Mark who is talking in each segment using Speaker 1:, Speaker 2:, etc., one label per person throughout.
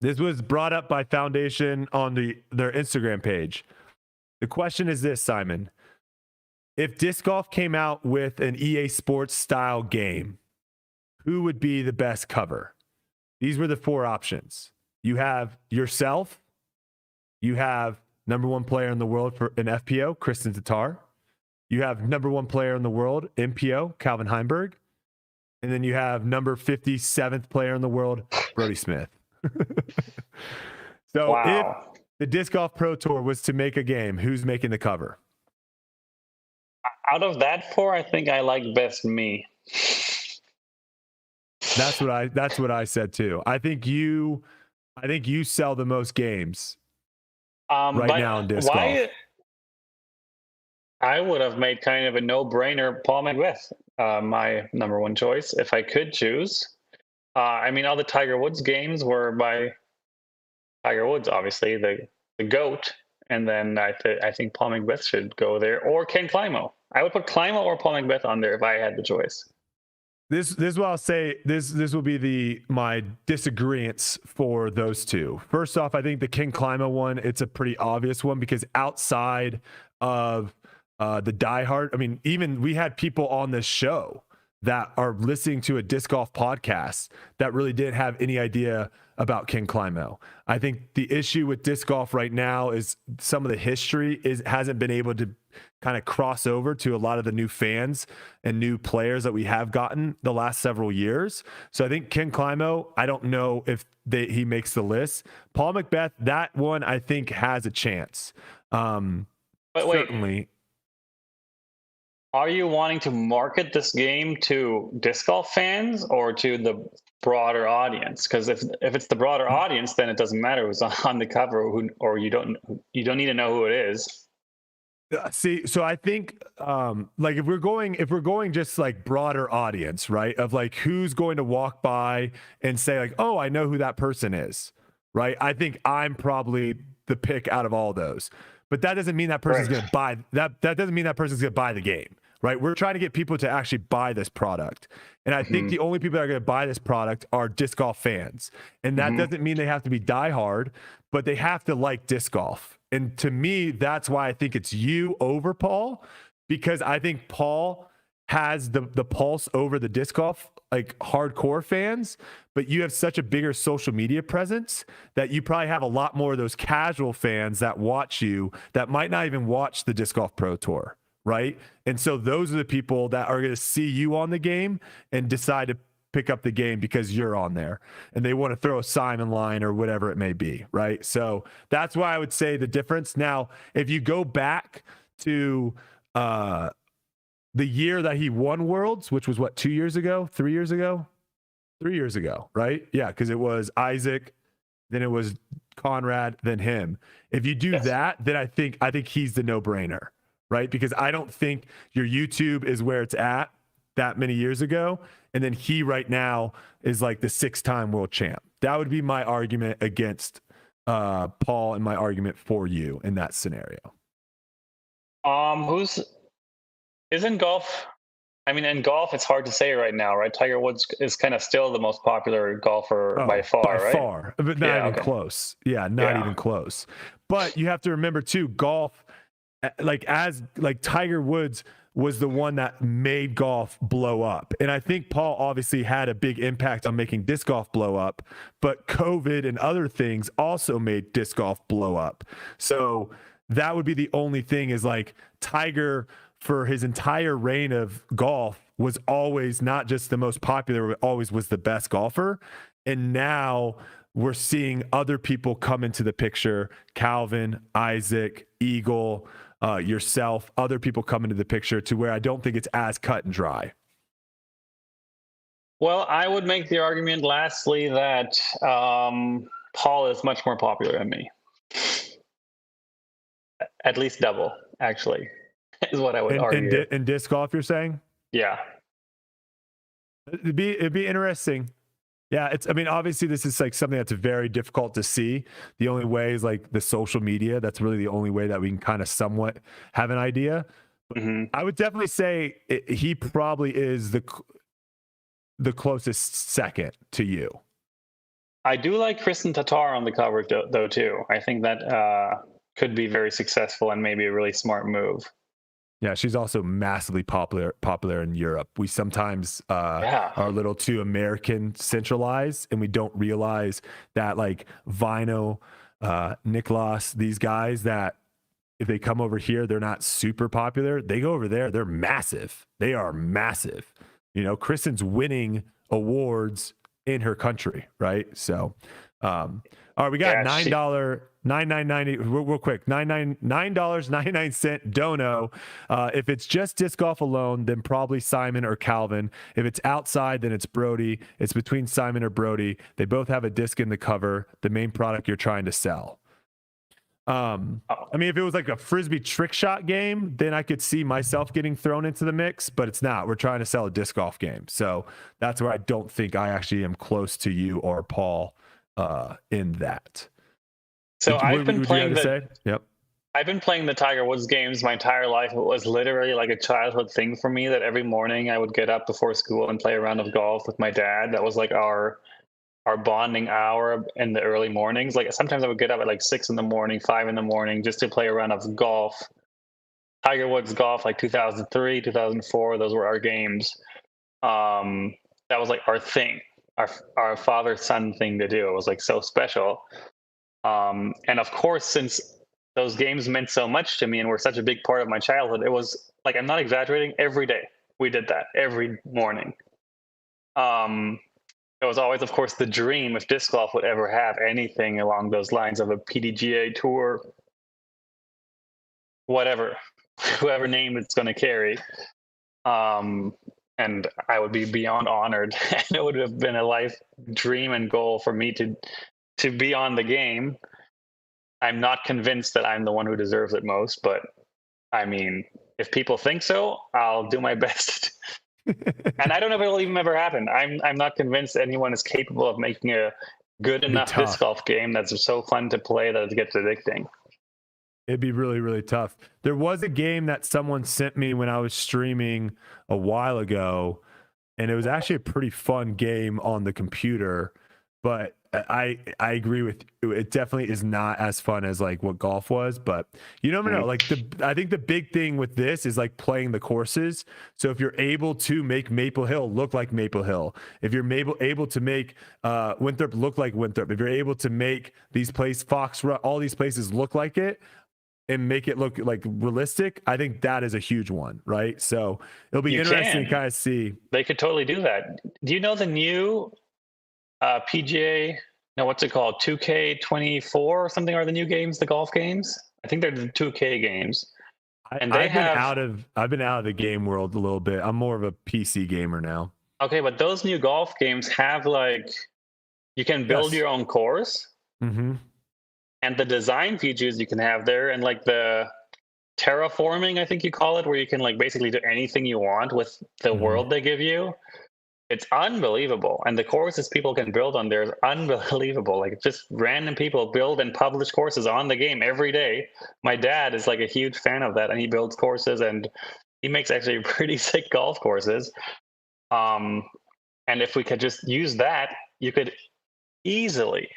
Speaker 1: This was brought up by Foundation on their Instagram page. The question is this, Simon. If disc golf came out with an EA Sports style game, who would be the best cover? These were the 4 options. You have yourself. You have number 1 player in the world for an FPO, Kristen Tatar. You have number 1 player in the world, MPO, Calvin Heimberg. And then you have number 57th player in the world, Brodie Smith. So
Speaker 2: wow.
Speaker 1: If the Disc Golf Pro Tour was to make a game, who's making the cover?
Speaker 2: Out of that 4, I think I like best me.
Speaker 1: That's what I said too. I think you sell the most games right now in disc golf.
Speaker 2: I would have made kind of a no-brainer Paul McBeth, my number 1 choice if I could choose. I mean, all the Tiger Woods games were by Tiger Woods, obviously the GOAT, and then I think Paul McBeth should go there, or Ken Climo. I would put Climo or Paul McBeth on there if I had the choice.
Speaker 1: This is what I'll say. This will be my disagreements for those two. First off, I think the Ken Climo one, it's a pretty obvious one because outside of the diehard, I mean, even we had people on this show that are listening to a disc golf podcast that really didn't have any idea about Ken Climo. I think the issue with disc golf right now is some of the history hasn't been able to kind of cross over to a lot of the new fans and new players that we have gotten the last several years. So I think Ken Climo, I don't know if he makes the list. Paul McBeth, that one I think has a chance.
Speaker 2: But wait,
Speaker 1: certainly.
Speaker 2: Are you wanting to market this game to disc golf fans or to the broader audience? Because if it's the broader audience, then it doesn't matter who's on the cover, or you don't need to know who it is.
Speaker 1: See, so I think like if we're going just like broader audience, right? Of like who's going to walk by and say like, oh, I know who that person is, right? I think I'm probably the pick out of all those. But that doesn't mean that person's going to buy that. That doesn't mean that person's going to buy the game, right? We're trying to get people to actually buy this product. And I think the only people that are going to buy this product are disc golf fans. And that doesn't mean they have to be diehard, but they have to like disc golf. And to me, that's why I think it's you over Paul, because I think Paul has the pulse over the disc golf, like hardcore fans, but you have such a bigger social media presence that you probably have a lot more of those casual fans that watch you that might not even watch the Disc Golf Pro Tour, right? And so those are the people that are going to see you on the game and decide to pick up the game because you're on there and they want to throw a Simon line or whatever it may be, right? So that's why I would say the difference. Now, if you go back to the year that he won Worlds, which was what, 2 years ago, 3 years ago, 3 years ago, right? Yeah, because it was Isaac, then it was Conrad, then him. If you do that, then I think he's the no-brainer, right? Because I don't think your YouTube is where it's at that many years ago, and then he right now is like the 6-time world champ. That would be my argument against Paul and my argument for you in that scenario.
Speaker 2: Isn't golf? I mean, in golf, it's hard to say right now, right? Tiger Woods is kind of still the most popular golfer by far, right?
Speaker 1: By far, but not even close. Yeah, not even close. But you have to remember too, golf, like Tiger Woods was the one that made golf blow up. And I think Paul obviously had a big impact on making disc golf blow up, but COVID and other things also made disc golf blow up. So that would be the only thing is like Tiger for his entire reign of golf was always not just the most popular, but always was the best golfer. And now we're seeing other people come into the picture, Calvin, Isaac, Eagle, yourself, other people come into the picture to where I don't think it's as cut and dry.
Speaker 2: Well, I would make the argument lastly that Paul is much more popular than me. At least double, actually, is what I would argue.
Speaker 1: In disc golf, you're saying?
Speaker 2: Yeah.
Speaker 1: It'd be interesting. Yeah, I mean, obviously this is like something that's very difficult to see. The only way is like the social media. That's really the only way that we can kind of somewhat have an idea. I would definitely say he probably is the closest second to you.
Speaker 2: I do like Kristen Tatar on the cover though too. I think that could be very successful and maybe a really smart move.
Speaker 1: Yeah, she's also massively popular in Europe. We sometimes
Speaker 2: Yeah.
Speaker 1: are a little too American centralized, and we don't realize that like Vino, Niklas, these guys that if they come over here, they're not super popular. They go over there, they're massive. They are massive. You know, Kristen's winning awards in her country, right? So, all right, we got
Speaker 2: Yeah,
Speaker 1: $9.99 real quick. $9.99 dono. If it's just disc golf alone, then probably Simon or Calvin. If it's outside, then it's Brodie. It's between Simon or Brodie. They both have a disc in the cover, the main product you're trying to sell. I mean, if it was like a frisbee trick shot game, then I could see myself getting thrown into the mix, but it's not. We're trying to sell a disc golf game. So that's where I don't think I actually am close to you or Paul in that.
Speaker 2: So I've been playing
Speaker 1: Yep.
Speaker 2: I've been playing the Tiger Woods games my entire life. It was literally like a childhood thing for me that every morning I would get up before school and play a round of golf with my dad. That was like our bonding hour in the early mornings. Like sometimes I would get up at like 6 in the morning, 5 in the morning, just to play a round of golf. Tiger Woods golf, like 2003, 2004. Those were our games. That was like our thing, our father son thing to do. It was like so special. And of course, since those games meant so much to me and were such a big part of my childhood, it was like, I'm not exaggerating, every day we did that every morning. It was always, of course, the dream if disc golf would ever have anything along those lines of a PDGA tour, whatever, whoever name it's going to carry. And I would be beyond honored. And it would have been a life dream and goal for me to be on the game. I'm not convinced that I'm the one who deserves it most, but I mean, if people think so, I'll do my best. And I don't know if it'll even ever happen. I'm not convinced anyone is capable of making a good enough disc golf game that's so fun to play that it gets addicting.
Speaker 1: It'd be really, really tough. There was a game that someone sent me when I was streaming a while ago, and it was actually a pretty fun game on the computer, but I agree with you. It definitely is not as fun as like what golf was, but you never know. Like I think the big thing with this is like playing the courses. So if you're able to make Maple Hill look like Maple Hill, if you're able to make Winthrop look like Winthrop, if you're able to make these places, Fox Run, all these places look like it and make it look like realistic, I think that is a huge one, right? So it'll be interesting to kind of see.
Speaker 2: They could totally do that. Do you know the new PGA, no, what's it called? 2K24 or something are the new games, the golf games? I think they're the 2K games. And
Speaker 1: I've been out of the game world a little bit. I'm more of a PC gamer now.
Speaker 2: Okay, but those new golf games have like, you can build your own course.
Speaker 1: Mm-hmm.
Speaker 2: And the design features you can have there, and like the terraforming, I think you call it, where you can like basically do anything you want with the world they give you. It's unbelievable. And the courses people can build on there is unbelievable. Like just random people build and publish courses on the game every day. My dad is like a huge fan of that, and he builds courses and he makes actually pretty sick golf courses. And if we could just use that, you could easily,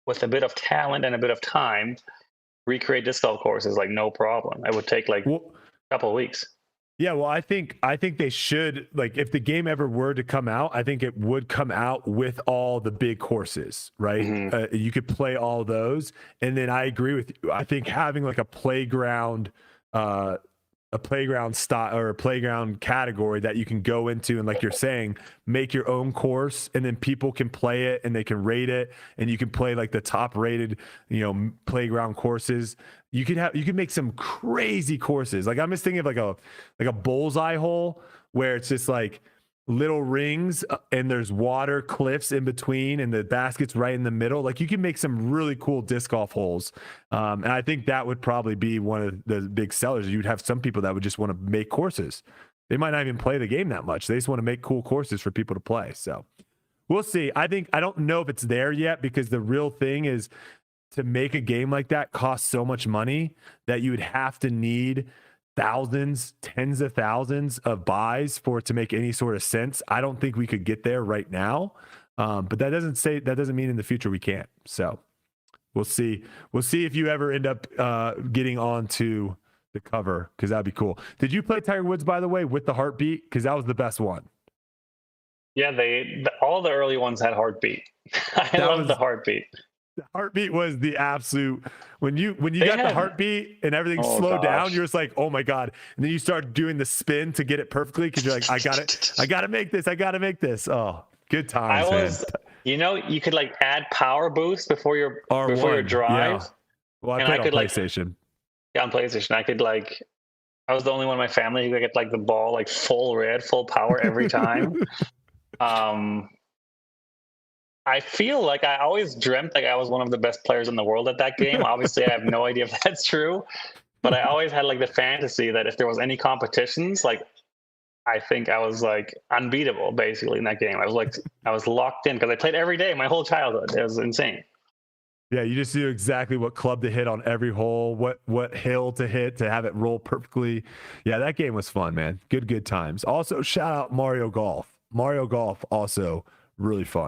Speaker 2: with a bit of talent and a bit of time, recreate disc golf courses like no problem. It would take like a couple of weeks.
Speaker 1: Yeah, well, I think they should, like, if the game ever were to come out, I think it would come out with all the big courses, right?
Speaker 2: Mm-hmm.
Speaker 1: You could play all those, and then I agree with you. I think having like a playground style or a playground category that you can go into and, like you're saying, make your own course, and then people can play it and they can rate it, and you can play like the top rated, playground courses. You could make some crazy courses. Like I'm just thinking of like a bullseye hole where it's just like little rings and there's water cliffs in between and the basket's right in the middle. Like you can make some really cool disc golf holes. And I think that would probably be one of the big sellers. You'd have some people that would just want to make courses. They might not even play the game that much. They just want to make cool courses for people to play. So we'll see. I don't know if it's there yet, because the real thing is, to make a game like that costs so much money that you would have to need thousands, tens of thousands of buys for it to make any sort of sense. I don't think we could get there right now. But that doesn't mean in the future we can't. So we'll see. We'll see if you ever end up getting onto the cover, because that'd be cool. Did you play Tiger Woods, by the way, with the heartbeat? Because that was the best one.
Speaker 2: Yeah, all the early ones had heartbeat. I love the heartbeat.
Speaker 1: The heartbeat was the absolute, when you got the heartbeat and everything slowed down, you're just like, oh my God. And then you start doing the spin to get it perfectly, because you're like, I gotta make this. Oh, good times, man.
Speaker 2: You could like add power boost before your drive.
Speaker 1: Yeah. Well, I played on PlayStation.
Speaker 2: On PlayStation, I was the only one in my family who could get like the ball like full red, full power every time. I feel like I always dreamt like I was one of the best players in the world at that game. Obviously, I have no idea if that's true, but I always had like the fantasy that if there was any competitions, like I think I was like unbeatable basically in that game. I was locked in because I played every day my whole childhood. It was insane.
Speaker 1: Yeah, you just knew exactly what club to hit on every hole, what hill to hit to have it roll perfectly. Yeah, that game was fun, man. Good times. Also, shout out Mario Golf. Mario Golf also really fun.